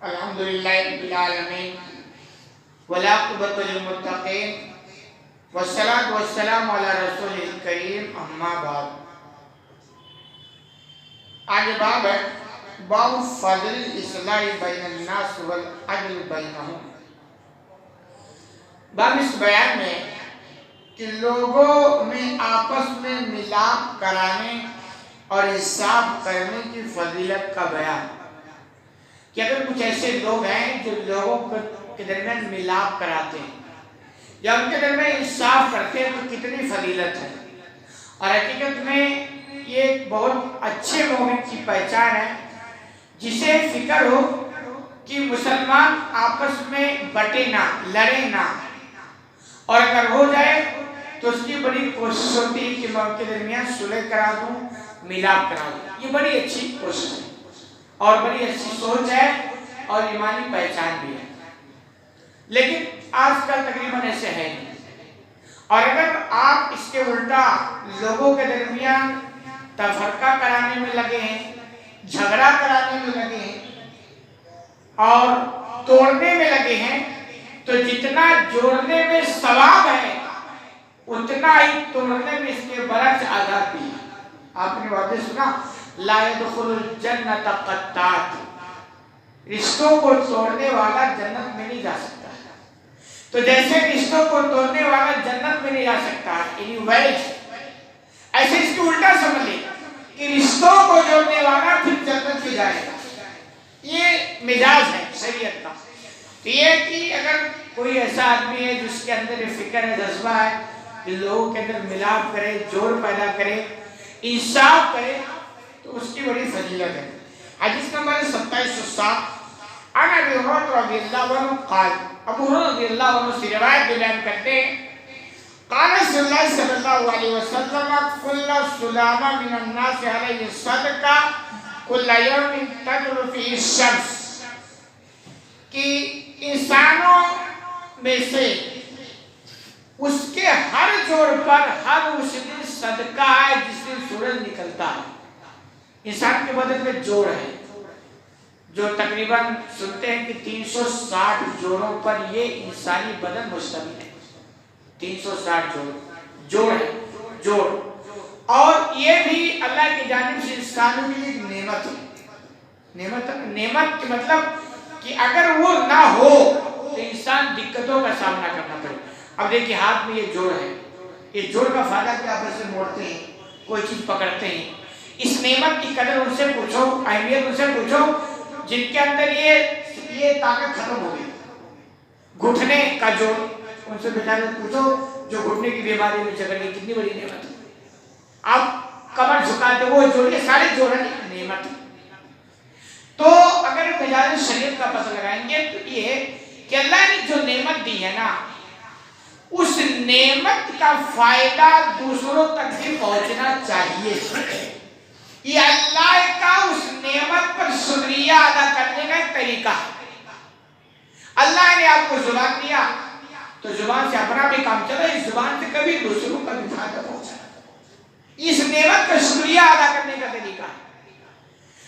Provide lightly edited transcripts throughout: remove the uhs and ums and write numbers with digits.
الحمدللہ رب العالمین والعاقبۃ للمتقین والصلاۃ والسلام علی رسول الکریم اما بعد. آج باب ہے باب فضل الاصلاح بین الناس والعدل بینہم. باب اس بیان میں کہ لوگوں میں آپس میں ملاپ کرانے اور انصاف کرنے کی فضیلت کا بیان کہ اگر کچھ ایسے لوگ ہیں جو لوگوں کے درمیان ملاپ کراتے ہیں یا ان کے درمیان انصاف کرتے ہیں تو کتنی فضیلت ہے. اور حقیقت میں یہ ایک بہت اچھے مومن کی پہچان ہے جسے فکر ہو کہ مسلمان آپس میں بٹے نہ، لڑے نہ، اور اگر ہو جائے تو اس کی بڑی کوشش ہوتی ہے کہ میں ان کے درمیان صلح کرا دوں، ملاپ کرا دوں. یہ بڑی اچھی کوشش ہے اور بڑی اچھی سوچ ہے اور ایمانی پہچان بھی ہے. لیکن آج کل تقریباً ایسے ہے نہیں. اور اگر آپ اس کے الٹا لوگوں کے درمیان تفرقہ کرانے میں لگے ہیں، جھگڑا کرانے میں لگے ہیں اور توڑنے میں لگے ہیں تو جتنا جوڑنے میں ثواب ہے اتنا ہی توڑنے میں اس کے برعکس عذاب بھی ہے. آپ نے واضح سنا لا يدخل الجنت قطات، رشتوں کو توڑنے والا جنت میں نہیں جا سکتا. تو جیسے رشتوں کو توڑنے والا جنت میں نہیں جا سکتا ایسے اس کو الٹا سمجھ لیں کہ رشتوں کو جوڑنے والا پھر جنت میں جائے گا. یہ مزاج ہے شریعت کا. تو یہ کہ اگر کوئی ایسا آدمی ہے جس کے اندر یہ فکر ہے، جذبہ ہے کہ لوگوں کے اندر ملاپ کرے، جوڑ پیدا کرے، انصاف کرے تو اس کی بڑی فضیلت ہے. حدیث نمبر 2707 عن ابی ہریرہ رضی اللہ عنہ قال، ابو ہریرہ رضی اللہ عنہ سے روایت بیان کرتے ہیں قال رسول اللہ صلی اللہ علیہ وسلم کل سلامہ من الناس علیہ صدقہ کل یوم تطلع فیہ الشمس، کہ انسانوں میں سے اس کے ہر جوڑ پر ہر اس دن صدقہ ہے جس دن سورج نکلتا ہے. انسان کے بدن میں جوڑ ہے جو تقریباً سنتے ہیں کہ 360 جوڑوں پر یہ انسانی بدن مشتمل ہے. 360 جوڑ ہے، جوڑ. اور یہ بھی اللہ کی جانب سے انسانوں کی ایک نعمت ہے. نعمت کے مطلب کہ اگر وہ نہ ہو تو انسان دقتوں کا سامنا کرنا پڑے. اب دیکھیے ہاتھ میں یہ جوڑ ہے، اس جوڑ کا فائدہ کیا؟ آپ اسے موڑتے ہیں، کوئی چیز پکڑتے ہیں. اس نعمت کی قدر ان سے پوچھو، اہمیت ان سے پوچھو جن کے اندر یہ طاقت ختم ہو گئی. گھٹنے کا جوڑ ان سے بیچارے پوچھو جو گھٹنے کی بیماری میں چل رہی، کتنی بڑی نعمت ہے. آپ کمر جھکاتے وہ جوڑ، یہ سارے جوڑ ہیں نعمت. تو اگر بیچارے شریعت کا پتہ لگائیں گے تو یہ کہ اللہ نے جو نعمت دی ہے نا اس نعمت کا فائدہ دوسروں تک بھی پہنچنا چاہیے. یہ اللہ کا اس نعمت پر شکریہ ادا کرنے کا ایک طریقہ ہے. اللہ نے آپ کو زبان دیا تو زبان سے اپنا بھی کام چلا، اس زبان سے کبھی دوسروں کا بھی فائدہ پہنچا. اس نعمت کا شکریہ ادا کرنے کا طریقہ ہے.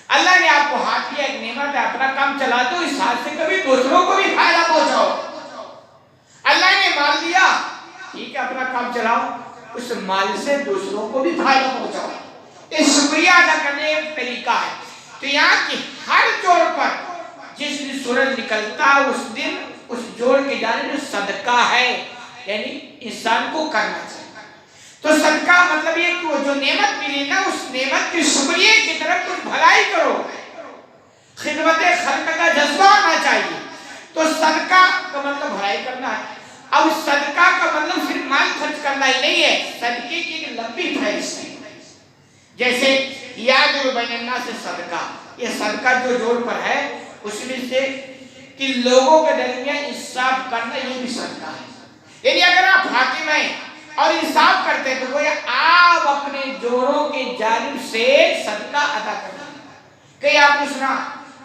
اللہ نے آپ کو ہاتھ دیا، ایک نعمت ہے، اپنا کام چلا دو، اس ہاتھ سے کبھی دوسروں کو بھی فائدہ پہنچاؤ. اللہ نے مال دیا، ٹھیک ہے اپنا کام چلاؤ، اس مال سے دوسروں کو بھی فائدہ پہنچاؤ. یہ شکریہ ادا کرنے ایک طریقہ ہے. تو یہاں کی ہر جوڑ پر جس دن سورج نکلتا اس دن اس جوڑ کے جانب صدقہ ہے، یعنی انسان کو کرنا چاہیے. تو صدقہ مطلب یہ کہ وہ جو نعمت ملی نا اس نعمت کے شکریہ کی طرف کچھ بھلائی کرو، خدمت خلق کا جذبہ آنا چاہیے. تو صدقہ کا مطلب بھلائی کرنا ہے. اب صدقہ کا مطلب صرف مال خرچ کرنا ہی نہیں ہے، صدقے کی ایک لمبی فہرست ہے. جیسے یاد بین الناس سے صدقہ، یہ صدقہ جو جوڑ پر ہے اس میں سے کہ لوگوں کے درمیان انصاف کرنا یہ بھی صدقہ ہے. یعنی اگر آپ حاکم ہیں اور انصاف کرتے ہیں تو وہ آپ اپنے جوڑوں کی جانب سے صدقہ ادا کرنا. کئی آپ نے سنا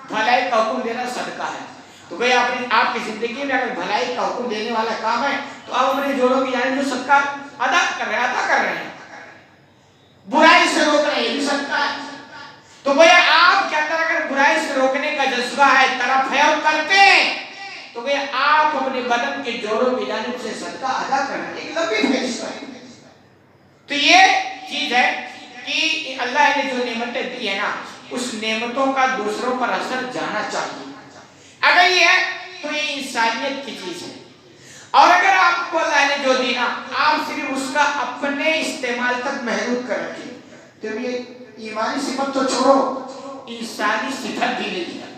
بھلائی کا حکم دینا صدقہ ہے، تو کئی آپ کی زندگی میں اگر بھلائی کا حکم دینے والا کام ہے تو آپ اپنے جوڑوں کی جانب سے صدقہ ادا کر رہے ہیں. برائی سے روک رہے ہیں، یہ بھی صدقہ ہے. تو گویا آپ کے اندر اگر برائی سے روکنے کا جذبہ ہے، طرف ہے اور تو کہ آپ اپنے بدن کے جوڑوں کی جانب سے صدقہ ادا کرنا، ایک لمبی فہرست ہے۔ تو یہ چیز ہے کہ اللہ نے جو نعمتیں دی ہیں نا، اس نعمتوں کا دوسروں پر اثر جانا چاہیے۔ اگر یہ ہے تو یہ انسانیت کی چیز ہے، اور اگر آپ کو اللہ نے جو دی نا، آپ صرف اس کا اپنے استعمال تک محدود کر رکھیں، تو یہ ایمانی صفت تو چھوڑو، انسانی صفت بھی نہیں ہے۔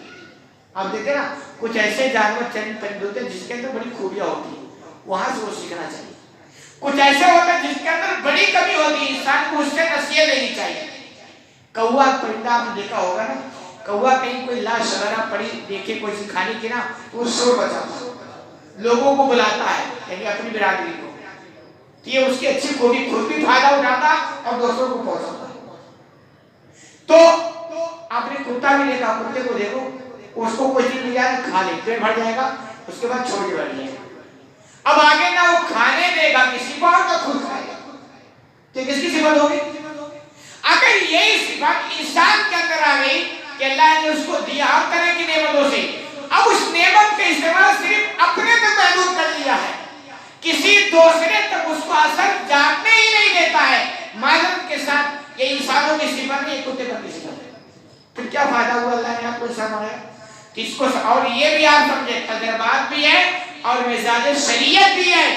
آپ دیکھیں نا، کچھ ایسے جانور چند پرند ہوتے ہیں جس کے اندر بڑی خوبیاں ہوتی ہیں، وہاں سے وہ سیکھنا چاہیے۔ کچھ ایسے ہوتے ہیں جس کے اندر بڑی کمی ہوتی ہے، انسان کو اس سے نصیحت لینی چاہیے۔ کوا پرندہ آپ نے دیکھا ہوگا نا، کوا کہیں کوئی لاش وغیرہ پڑی دیکھے کوئی سی کھانے کی نا، وہ شور بچاتا ہے، لوگوں کو بلاتا ہے، یعنی اپنی برادری کو، تو یہ اس کی اچھی خوبی، خود بھی فائدہ اٹھاتا اور دوسروں کو پہنچاتا ہے۔ تو آپ نے کتا بھی دیکھا، کتے کو دیکھو، اس کو کوئی چیز مل جائے کھا لے، پیٹ بھر جائے گا، اس کے بعد چھوڑ کے بیٹھ جائے گا۔ اب آگے نہ وہ کھانے دے گا کسی کو اور نہ خود کھائے گا، تو کس کی صفت ہوگی؟ اگر یہی صفت انسان کے اندر آ گئی کہ اللہ نے اس کو دیا ہر طرح کی نعمتوں سے، اب اس نعمت کا استعمال صرف اپنے تک محدود کر لیا ہے، کسی دوسرے تک اس کو اثر جاننے ہی نہیں دیتا ہے، معذرت کے ساتھ یہ انسانوں کی صفت نہیں، کتے پر کی صفت ہے، پھر کیا فائدہ ہوا اللہ نے آپ کو انسان بنایا؟ اس کو اور یہ بھی آپ سمجھے، تجربات بھی ہے اور مزاج شریعت بھی ہے۔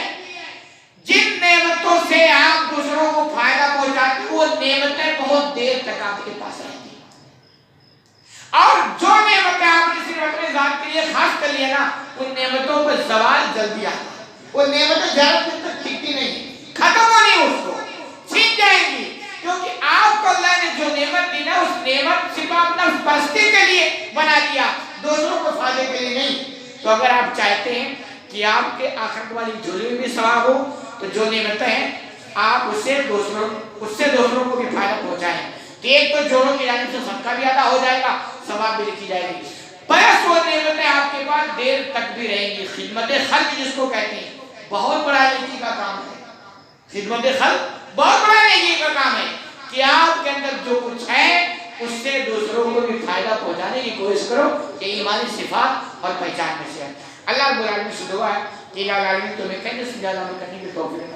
جن نعمتوں سے آپ دوسروں کو فائدہ پہنچاتے ہیں، وہ نعمتیں بہت دیر تک آپ کے پاس رہتی ہیں، اور جو نعمتیں آپ نے صرف اپنے ذات کے لیے خاص کر لیا نا، ان نعمتوں پر زوال جلدی آتا ہے، وہ نعمتیں زیادہ دیر تک ٹکتی نہیں، ختم ہونی اس کو چھین جائیں گی، کیونکہ آپ کو اللہ نے جو نعمت دی نا، اس نعمت صرف آپ نفس پرستی کے لیے بنا دیا، دوسروں کو فائدے کے لیے نہیں۔ تو اگر آپ چاہتے ہیں کہ آپ کے آخرت والی جھولی میں بھی ثواب ہو، تو جو نعمتیں ہیں آپ اس سے دوسروں کو بھی فائدہ پہنچائیں، تو ایک تو جوڑوں کی جانب سے صدقہ بھی ادا ہو جائے گا، ثواب بھی لکھی جائے گی، بس وہ نعمتیں آپ کے پاس دیر تک بھی رہیں گی۔ خدمت خلق جس کو کہتے ہیں، بہت بڑا نیکی کا کام ہے، خدمت خلق بہت بڑا نیکی کا کام ہے کہ آپ کے اندر جو کچھ ہے اس سے دوسروں کو بھی فائدہ پہنچانے کی کوشش کرو، یہ ایمانی صفات اور پہچان میں سے ہے۔ اللہ رب العالمین سے دعا ہے کہ الہ العالمین تمہیں کہنے سے زیادہ عمل کرنے کی توفیق